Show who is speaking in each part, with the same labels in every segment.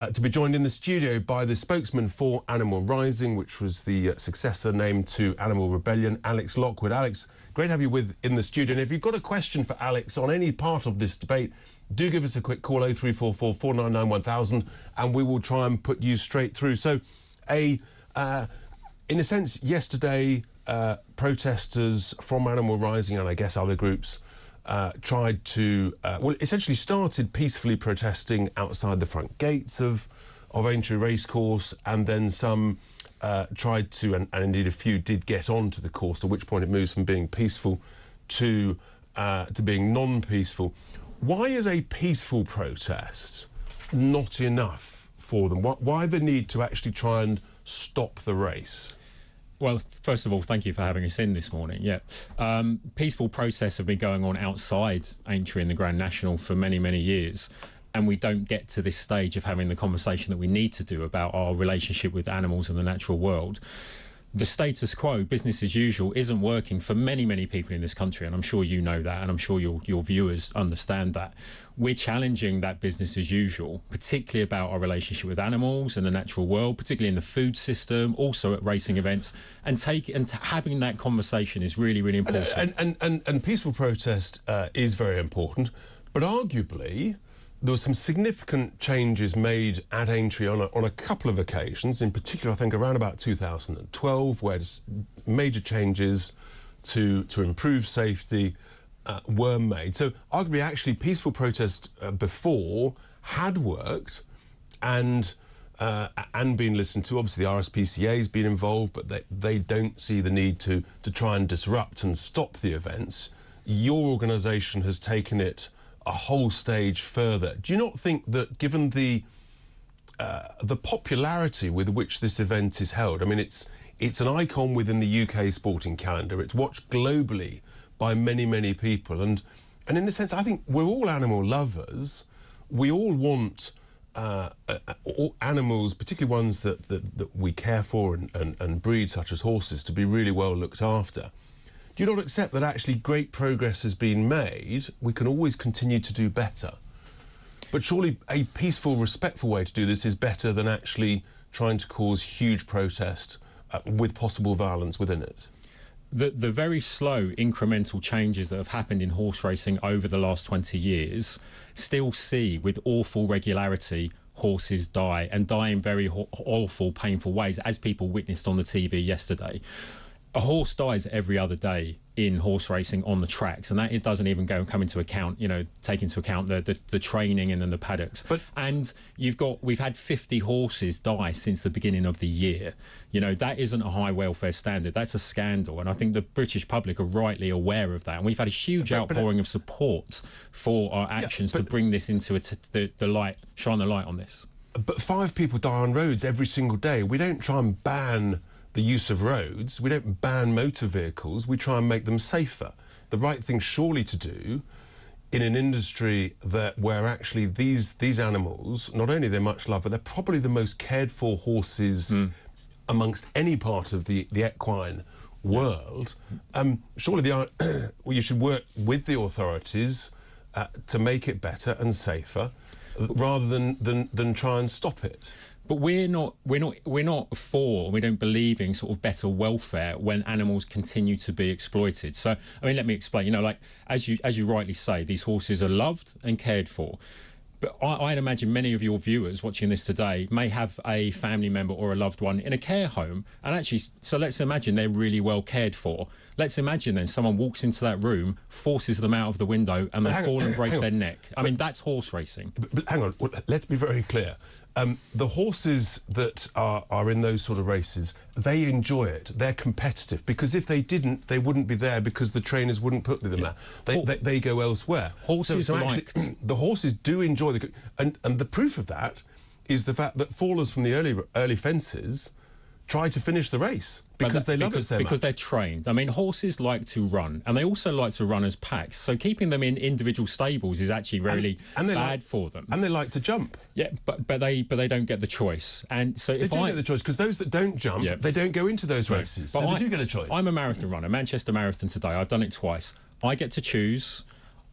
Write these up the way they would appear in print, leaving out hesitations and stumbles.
Speaker 1: To be joined in the studio by the spokesman for Animal Rising, which was the successor name to Animal Rebellion, Alex Lockwood. Alex, great to have you in the studio. And if you've got a question for Alex on any part of this debate, do give us a quick call, 0344 499 1000, and we will try and put you straight through. So, in a sense, yesterday, protesters from Animal Rising and I guess other groups tried to, essentially started peacefully protesting outside the front gates of Aintree Racecourse, and then some tried to, and indeed a few did get onto the course, at which point it moves from being peaceful to being non-peaceful. Why is a peaceful protest not enough for them? Why the need to actually try and stop the race?
Speaker 2: Well, first of all, thank you for having us in this morning. Yeah, peaceful protests have been going on outside Aintree and the Grand National for many, many years, and we don't get to this stage of having the conversation that we need to do about our relationship with animals and the natural world. The status quo, business as usual, isn't working for many, many people in this country, and I'm sure you know that, and I'm sure your viewers understand that. We're challenging that business as usual, particularly about our relationship with animals and the natural world, particularly in the food system, also at racing events, and having that conversation is really, really important.
Speaker 1: And peaceful protest is very important, but arguably there were some significant changes made at Aintree on a couple of occasions, in particular I think around about 2012, where major changes to improve safety were made. So arguably actually peaceful protest before had worked and been listened to. Obviously the RSPCA has been involved, but they don't see the need to try and disrupt and stop the events. Your organisation has taken it a whole stage further. Do you not think that, given the popularity with which this event is held, I mean, it's an icon within the UK sporting calendar. It's watched globally by many, many people, and in a sense, I think we're all animal lovers. We all want all animals, particularly ones that we care for and breed, such as horses, to be really well looked after. Do you not accept that actually great progress has been made? We can always continue to do better. But surely a peaceful, respectful way to do this is better than actually trying to cause huge protest with possible violence within it.
Speaker 2: The very slow incremental changes that have happened in horse racing over the last 20 years still see, with awful regularity, horses die, and die in very awful, painful ways, as people witnessed on the TV yesterday. A horse dies every other day in horse racing on the tracks, and that it doesn't even come into account, take into account the training and then the paddocks. And we've had 50 horses die since the beginning of the year. That isn't a high welfare standard. That's a scandal, and I think the British public are rightly aware of that. And we've had a huge outpouring of support for our actions to bring this into the light, shine the light on this.
Speaker 1: But 5 people die on roads every single day. We don't try and ban the use of roads, we don't ban motor vehicles, we try and make them safer. The right thing surely to do in an industry where actually these animals, not only they're much loved, but they're probably the most cared for horses amongst any part of the equine world. Surely you should work with the authorities to make it better and safer, rather than try and stop it.
Speaker 2: But we're not for, we don't believe in sort of better welfare when animals continue to be exploited. So, I mean, let me explain. As you rightly say, these horses are loved and cared for. But I'd imagine many of your viewers watching this today may have a family member or a loved one in a care home. And actually, so let's imagine they're really well cared for. Let's imagine then someone walks into that room, forces them out of the window, and they fall and break their neck. I mean, that's horse racing.
Speaker 1: But hang on, let's be very clear. The horses that are in those sort of races, they enjoy it. They're competitive, because if they didn't, they wouldn't be there, because the trainers wouldn't put them there. They go elsewhere.
Speaker 2: Horses
Speaker 1: actually, the horses do enjoy and the proof of that is the fact that fallers from the early fences try to finish the race because they love it so much.
Speaker 2: Because they're trained. I mean, horses like to run, and they also like to run as packs. So keeping them in individual stables is actually really bad for them.
Speaker 1: And they like to jump.
Speaker 2: Yeah, but they don't get the choice. And so
Speaker 1: they do get the choice, because those that don't jump, they don't go into those races. But so they do get a choice.
Speaker 2: I'm a marathon runner, Manchester Marathon today. I've done it twice. I get to choose.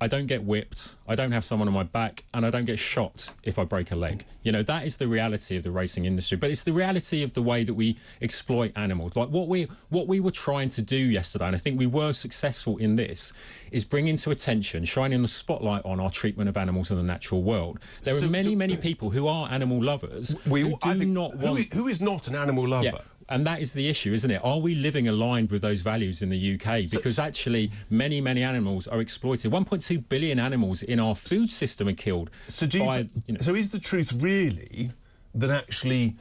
Speaker 2: I don't get whipped, I don't have someone on my back, and I don't get shot if I break a leg. You know, that is the reality of the racing industry. But it's the reality of the way that we exploit animals. Like what we were trying to do yesterday, and I think we were successful in this, is bring into attention, shining the spotlight on our treatment of animals in the natural world. There are many people who are animal lovers who
Speaker 1: is not an animal lover.
Speaker 2: Yeah. And that is the issue, isn't it? Are we living aligned with those values in the UK? Because actually, many animals are exploited. 1.2 billion animals in our food system are killed.
Speaker 1: So is the truth really that actually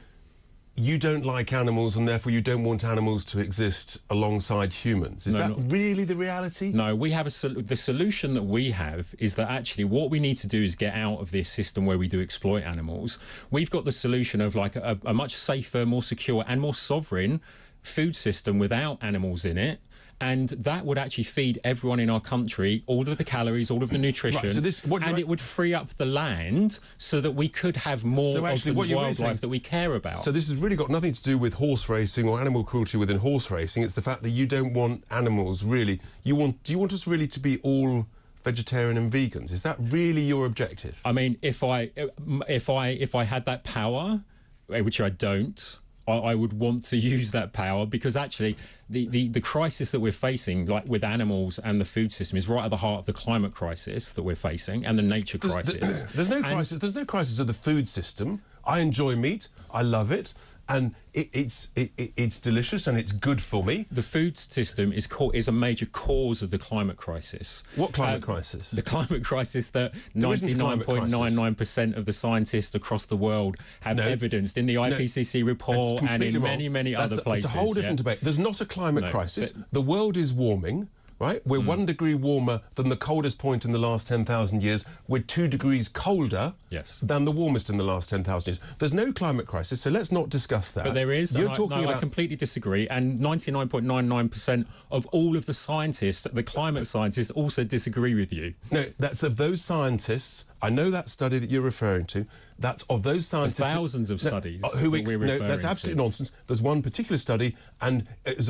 Speaker 1: you don't like animals and therefore you don't want animals to exist alongside humans? Is that really the reality? No,
Speaker 2: we have the solution that we have is that actually what we need to do is get out of this system where we do exploit animals. We've got the solution of like a much safer, more secure and more sovereign food system without animals in it. And that would actually feed everyone in our country all of the calories, all of the nutrition, and it would free up the land so that we could have more of the wildlife that we care about.
Speaker 1: So this has really got nothing to do with horse racing or animal cruelty within horse racing. It's the fact that you don't want animals really. Do you want us really to be all vegetarian and vegans? Is that really your objective?
Speaker 2: I mean, if I had that power, which I don't, I would want to use that power, because actually the crisis that we're facing, like with animals and the food system, is right at the heart of the climate crisis that we're facing and the nature crisis.
Speaker 1: There's no crisis of the food system. I enjoy meat. I love it. And it's delicious and it's good for me.
Speaker 2: The food system is a major cause of the climate crisis.
Speaker 1: What climate crisis?
Speaker 2: The climate crisis that 99.99% of the scientists across the world have evidenced in the IPCC report and in many other places.
Speaker 1: It's a whole different debate. There's not a climate crisis. The world is warming. Right? We're 1 degree warmer than the coldest point in the last 10,000 years. We're 2 degrees colder than the warmest in the last 10,000 years. There's no climate crisis, so let's not discuss that.
Speaker 2: But there is. I completely disagree. And 99.99% of all of the scientists, the climate scientists, also disagree with you.
Speaker 1: No, that's of those scientists. I know that study that you're referring to. That's of those scientists.
Speaker 2: There's thousands of studies.
Speaker 1: That's absolutely nonsense. There's one particular study, and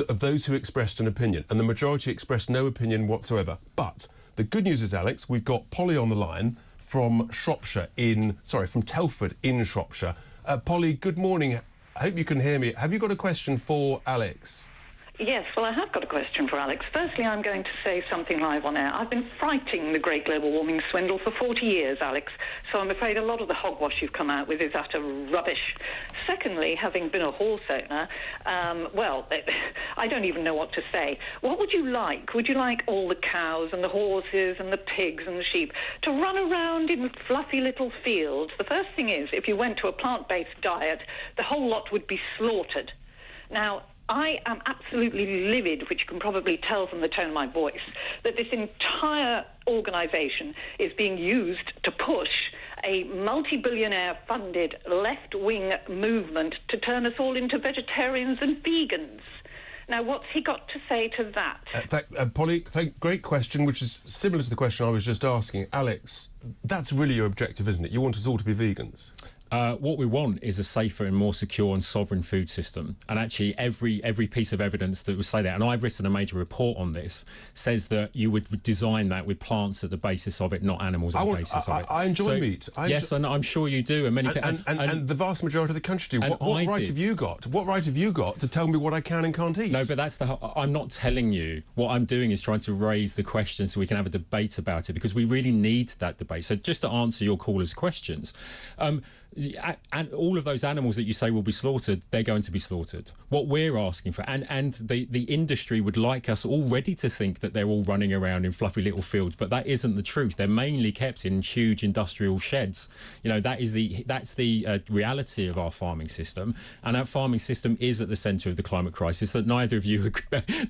Speaker 1: of those who expressed an opinion, and the majority expressed no opinion whatsoever. But the good news is, Alex, we've got Polly on the line from from Telford in Shropshire. Polly, good morning. I hope you can hear me. Have you got a question for Alex?
Speaker 3: Yes, well, I have got a question for Alex. Firstly, I'm going to say something live on air. I've been fighting the great global warming swindle for 40 years, Alex, so I'm afraid a lot of the hogwash you've come out with is utter rubbish. Secondly, having been a horse owner, I don't even know what to say. What would you like? Would you like all the cows and the horses and the pigs and the sheep to run around in fluffy little fields? The first thing is, if you went to a plant-based diet, the whole lot would be slaughtered. Now, I am absolutely livid, which you can probably tell from the tone of my voice, that this entire organisation is being used to push a multi-billionaire-funded left-wing movement to turn us all into vegetarians and vegans. Now, what's he got to say to that?
Speaker 1: Polly, great question, which is similar to the question I was just asking. Alex, that's really your objective, isn't it? You want us all to be vegans?
Speaker 2: What we want is a safer and more secure and sovereign food system. And actually, every piece of evidence that would say that, and I've written a major report on this, says that you would design that with plants at the basis of it, not animals at the basis of it.
Speaker 1: I enjoy meat.
Speaker 2: And I'm sure you do.
Speaker 1: And the vast majority of the country do. What right have you got? What right have you got to tell me what I can and can't eat?
Speaker 2: No, but I'm not telling you. What I'm doing is trying to raise the question so we can have a debate about it, because we really need that debate. So just to answer your callers' questions, and all of those animals that you say will be slaughtered, they're going to be slaughtered. What we're asking for, and the industry would like us already to think that they're all running around in fluffy little fields, but that isn't the truth. They're mainly kept in huge industrial sheds. You know, that's the reality of our farming system, and that farming system is at the centre of the climate crisis that neither of you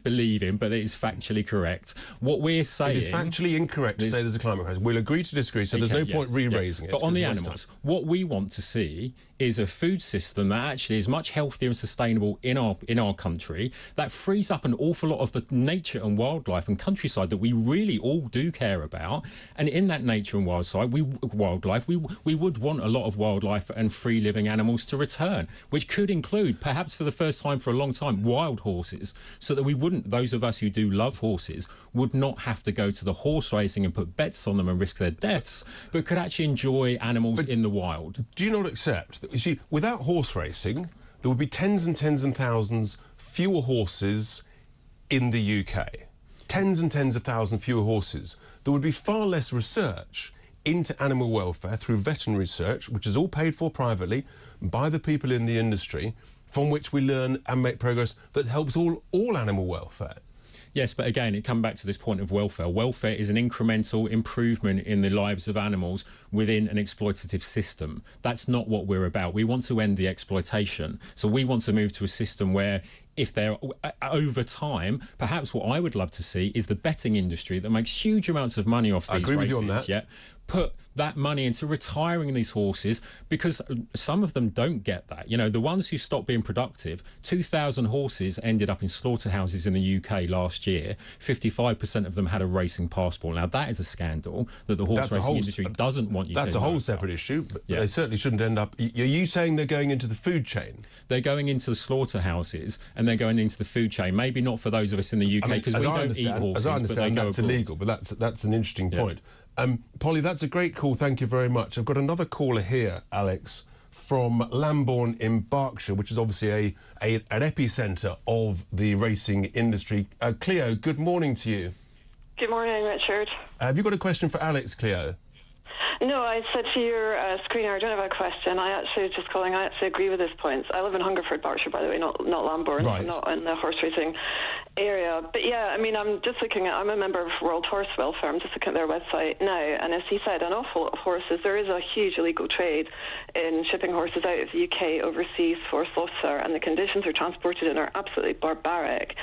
Speaker 2: believe in, but it is factually correct. What we're saying...
Speaker 1: It is factually incorrect to say there's a climate crisis. We'll agree to disagree, so there's no point re-raising it.
Speaker 2: But on the animals, what we want to see is a food system that actually is much healthier and sustainable in our country, that frees up an awful lot of the nature and wildlife and countryside that we really all do care about. And in that nature and wildlife, we would want a lot of wildlife and free living animals to return, which could include, perhaps for the first time for a long time, wild horses, so that we wouldn't, those of us who do love horses, would not have to go to the horse racing and put bets on them and risk their deaths, but could actually enjoy animals in the wild.
Speaker 1: Do you not accept that, you see, without horse racing, there would be tens and thousands fewer horses in the UK? Tens and tens of thousands fewer horses. There would be far less research into animal welfare through veterinary research, which is all paid for privately by the people in the industry, from which we learn and make progress that helps all animal welfare.
Speaker 2: Yes, but again, it comes back to this point of welfare. Welfare is an incremental improvement in the lives of animals within an exploitative system. That's not what we're about. We want to end the exploitation. So we want to move to a system where, if they're over time, perhaps what I would love to see is the betting industry that makes huge amounts of money off these races.
Speaker 1: I agree with you on that.
Speaker 2: Yeah, put that money into retiring these horses, because some of them don't get that. You know, the ones who stopped being productive, 2,000 horses ended up in slaughterhouses in the UK last year. 55% of them had a racing passport. Now, that is a scandal that the horse racing industry doesn't want you to know.
Speaker 1: That's a whole separate issue, but they certainly shouldn't end up... Are you saying they're going into the food chain?
Speaker 2: They're going into the slaughterhouses and they're going into the food chain. Maybe not for those of us in the UK, because we don't eat horses.
Speaker 1: As I understand, that's
Speaker 2: abroad.
Speaker 1: illegal, but that's an interesting point. Polly, that's a great call. Thank you very much. I've got another caller here, Alex, from Lambourne in Berkshire, which is obviously an epicentre of the racing industry. Cleo, good morning to you.
Speaker 4: Good morning, Richard.
Speaker 1: Have you got a question for Alex, Cleo?
Speaker 4: No, I said to your screener, I don't have a question. I actually was just calling. I actually agree with his points. I live in Hungerford, Berkshire, by the way, not Lambourne,
Speaker 1: right.
Speaker 4: Not in the horse racing area. But yeah, I mean, I'm just looking at, I'm a member of World Horse Welfare. I'm just looking at their website now, and as he said, an awful lot of horses. There is a huge illegal trade in shipping horses out of the UK overseas for slaughter, and the conditions they're transported in are absolutely barbaric.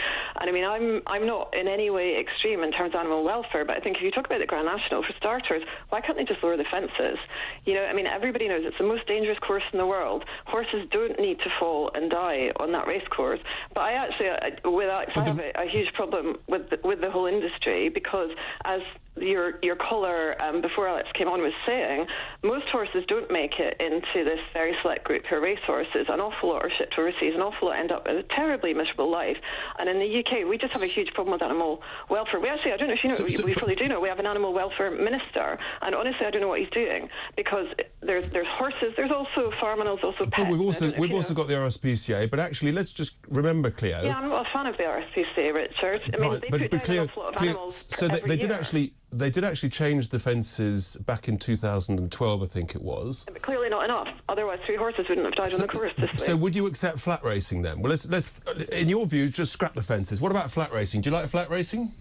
Speaker 4: And I mean, I'm not in any way extreme in terms of animal welfare, but I think if you talk about the Grand National, for starters, why can't they just lower the fences? You know, I mean, everybody knows it's the most dangerous course in the world. Horses don't need to fall and die on that race course. But I actually, with Alex, I have a huge problem with the whole industry, because as your caller before Alex came on was saying, most horses don't make it into this very select group who are race horses. An awful lot are shipped overseas, an awful lot end up with a terribly miserable life. And in the UK, we just have a huge problem with animal welfare. We actually, I don't know if you know, we probably do know, we have an animal welfare minister, and honestly, I don't know what he's doing, because there's horses, there's also farm animals, also pets.
Speaker 1: But we've also got the RSPCA, but actually, let's just remember, Cleo.
Speaker 4: Yeah, I'm not a fan of the RSPCA, Richard. I mean, they put down
Speaker 1: Cleo,
Speaker 4: an awful lot of animals
Speaker 1: so they did
Speaker 4: year.
Speaker 1: actually... They did actually change the fences back in 2012, I think it was.
Speaker 4: But clearly not enough. Otherwise, 3 horses wouldn't have died on the course this way.
Speaker 1: So would you accept flat racing then? Well, let's in your view, just scrap the fences. What about flat racing? Do you like flat racing?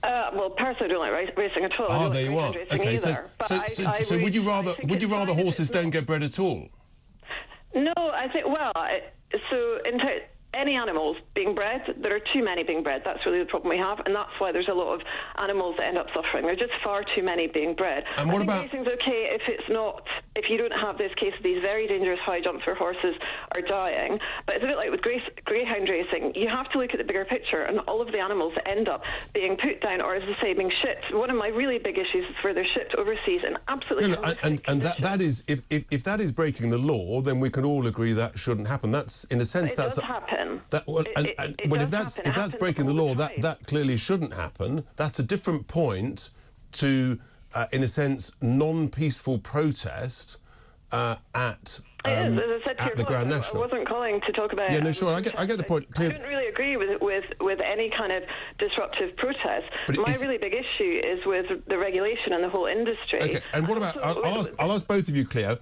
Speaker 4: Well, personally, I don't like racing at all.
Speaker 1: Oh, there you are. Okay, so would you rather horses don't get bred at all?
Speaker 4: No, I think, any animals being bred, there are too many being bred. That's really the problem we have, and that's why there's a lot of animals that end up suffering. There are just far too many being bred.
Speaker 1: And what about
Speaker 4: racing's okay if you don't have this case of these very dangerous high jumps where horses are dying. But it's a bit like with greyhound racing. You have to look at the bigger picture, and all of the animals that end up being put down, or as I say, being shipped. One of my really big issues is where they're shipped overseas and absolutely.
Speaker 1: And that is if that is breaking the law, then we can all agree that shouldn't happen. That's in a sense
Speaker 4: it does happen.
Speaker 1: If that's breaking the law, that clearly shouldn't happen. That's a different point to, in a sense, non-peaceful protest at the Grand National.
Speaker 4: I wasn't calling to talk about.
Speaker 1: Yeah, no, sure. I get the point.
Speaker 4: I don't really agree with any kind of disruptive protest. But my really big issue is with the regulation and the whole industry.
Speaker 1: Okay, and what about? I'll ask both of you, Cleo.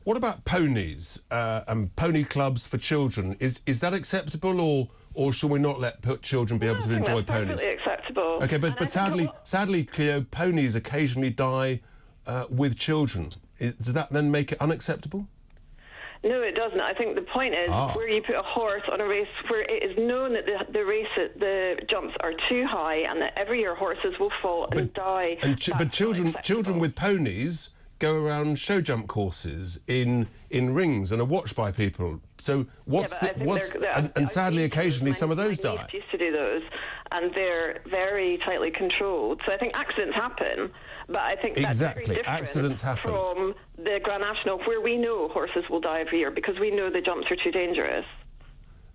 Speaker 1: What about ponies and pony clubs for children? Is that acceptable, or should we not let children be able to enjoy ponies?
Speaker 4: Perfectly acceptable.
Speaker 1: Okay, but sadly, Cleo, ponies occasionally die with children. Does that then make it unacceptable?
Speaker 4: No, it doesn't. I think the point is where you put a horse on a race where it is known that the jumps are too high and that every year horses will fall and die.
Speaker 1: But children with ponies go around show jump courses in rings and are watched by people. So and sadly, occasionally some of those die.
Speaker 4: Used to do those, and they're very tightly controlled. So I think accidents happen, but I think that's very different
Speaker 1: accidents happen
Speaker 4: from the Grand National, where we know horses will die every year because we know the jumps are too dangerous.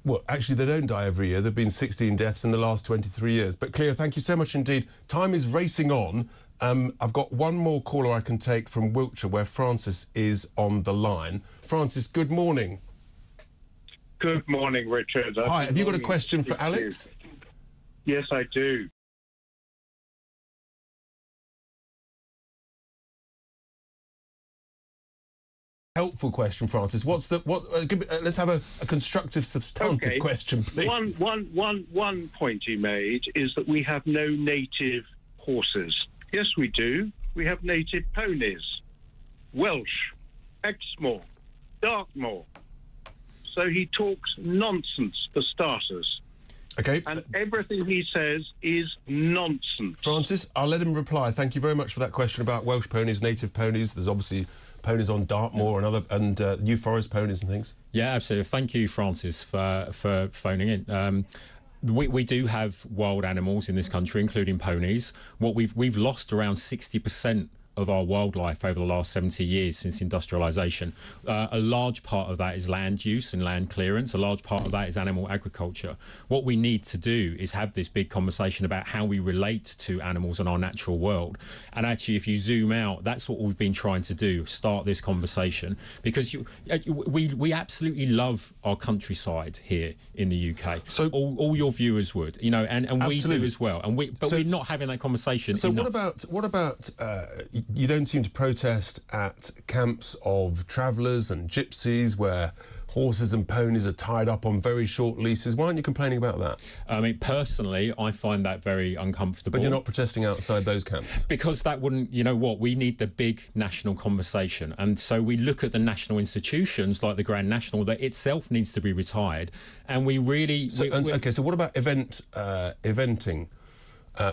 Speaker 1: Well, actually, they don't die every year. There have been 16 deaths in the last 23 years. But Cleo, thank you so much indeed. Time is racing on. I've got one more caller I can take from Wiltshire, where Francis is on the line. Francis, good morning.
Speaker 5: Good morning, Richard.
Speaker 1: Hi, have you got a question for Alex?
Speaker 5: Yes, I do.
Speaker 1: Helpful question, Francis. Let's have a constructive, substantive question, please.
Speaker 5: One point he made is that we have no native horses. Yes, we do. We have native ponies. Welsh, Exmoor, Dartmoor. So he talks nonsense for starters.
Speaker 1: Okay.
Speaker 5: And everything he says is nonsense.
Speaker 1: Francis, I'll let him reply. Thank you very much for that question about Welsh ponies, native ponies. There's obviously ponies on Dartmoor and New Forest ponies and things.
Speaker 2: Yeah, absolutely. Thank you, Francis, for phoning in. We do have wild animals in this country, including ponies. We've lost around 60% of our wildlife over the last 70 years since industrialisation. A large part of that is land use and land clearance. A large part of that is animal agriculture. What we need to do is have this big conversation about how we relate to animals in our natural world. And actually, if you zoom out, that's what we've been trying to do, start this conversation. Because we absolutely love our countryside here in the UK. So all your viewers would, and we do as well. But we're not having that conversation enough.
Speaker 1: What about you don't seem to protest at camps of travellers and gypsies where horses and ponies are tied up on very short leases. Why aren't you complaining about that?
Speaker 2: I mean, personally, I find that very uncomfortable.
Speaker 1: But you're not protesting outside those camps?
Speaker 2: Because that wouldn't, we need the big national conversation. And so we look at the national institutions like the Grand National that itself needs to be retired. And we really...
Speaker 1: So what about eventing?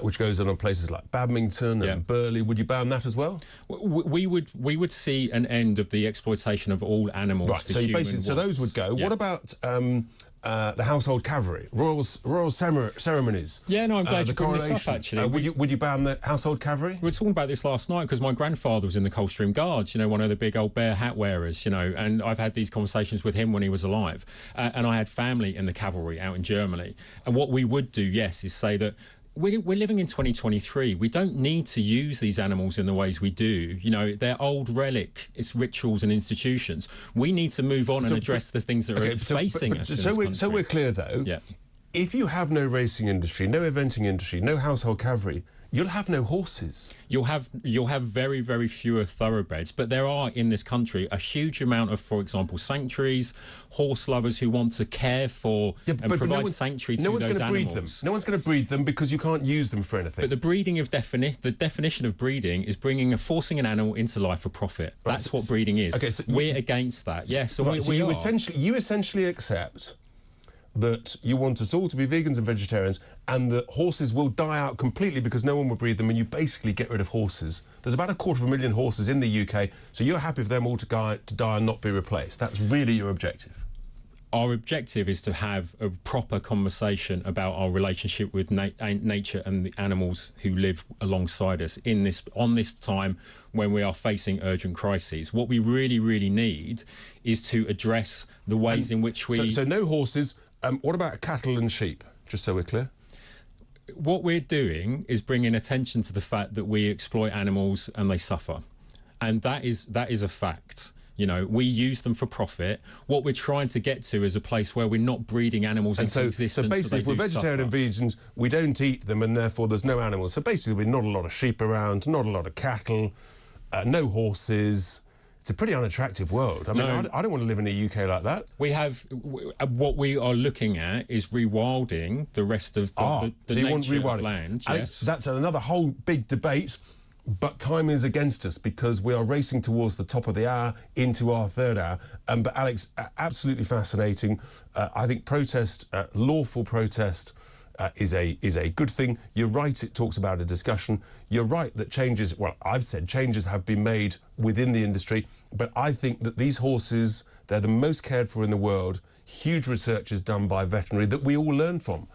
Speaker 1: Which goes on places like Badminton and Burley. Would you ban that as well?
Speaker 2: We would see an end of the exploitation of all animals.
Speaker 1: Right. So those would go. Yeah. What about the household cavalry, royal ceremonies?
Speaker 2: Yeah, no, I'm glad you brought this up. Actually,
Speaker 1: would you ban the household cavalry?
Speaker 2: We were talking about this last night because my grandfather was in the Coldstream Guards. One of the big old bear hat wearers. And I've had these conversations with him when he was alive. And I had family in the cavalry out in Germany. And what we would do, yes, is say that. We're living in 2023. We don't need to use these animals in the ways we do. They're old relic. It's rituals and institutions. We need to move on and address the things that are facing us.
Speaker 1: So we're clear, though.
Speaker 2: Yeah.
Speaker 1: If you have no racing industry, no eventing industry, no household cavalry, you'll have no horses.
Speaker 2: You'll have very, very fewer thoroughbreds, but there are in this country a huge amount of, for example, sanctuaries, horse lovers who want to care for and provide sanctuary to those animals.
Speaker 1: No one's going to breed them because you can't use them for anything.
Speaker 2: But the definition of breeding is forcing an animal into life for profit. Right. That's what breeding is. Okay, so we're against that. Yes, yeah, so
Speaker 1: you essentially accept that you want us all to be vegans and vegetarians and that horses will die out completely because no one will breed them, and you basically get rid of horses. There's about 250,000 horses in the UK, so you're happy for them all to die and not be replaced. That's really your objective.
Speaker 2: Our objective is to have a proper conversation about our relationship with nature and the animals who live alongside us on this time when we are facing urgent crises. What we really, really need is to address the ways in which we...
Speaker 1: So no horses. What about cattle and sheep, just so we're clear?
Speaker 2: What we're doing is bringing attention to the fact that we exploit animals and they suffer. And that is a fact. We use them for profit. What we're trying to get to is a place where we're not breeding animals into existence.
Speaker 1: So basically, if we're vegetarian and vegans, we don't eat them and therefore there's no animals. So basically, not a lot of sheep around, not a lot of cattle, no horses. It's a pretty unattractive world. I mean, I don't want to live in a UK like that.
Speaker 2: What we are looking at is rewilding the rest of the nature of land.
Speaker 1: Alex, that's another whole big debate, but time is against us because we are racing towards the top of the hour into our third hour. But Alex, absolutely fascinating. I think lawful protest, is a good thing. You're right, it talks about a discussion. You're right that changes, well, I've said changes have been made within the industry, but I think that these horses, they're the most cared for in the world. Huge research is done by veterinary that we all learn from.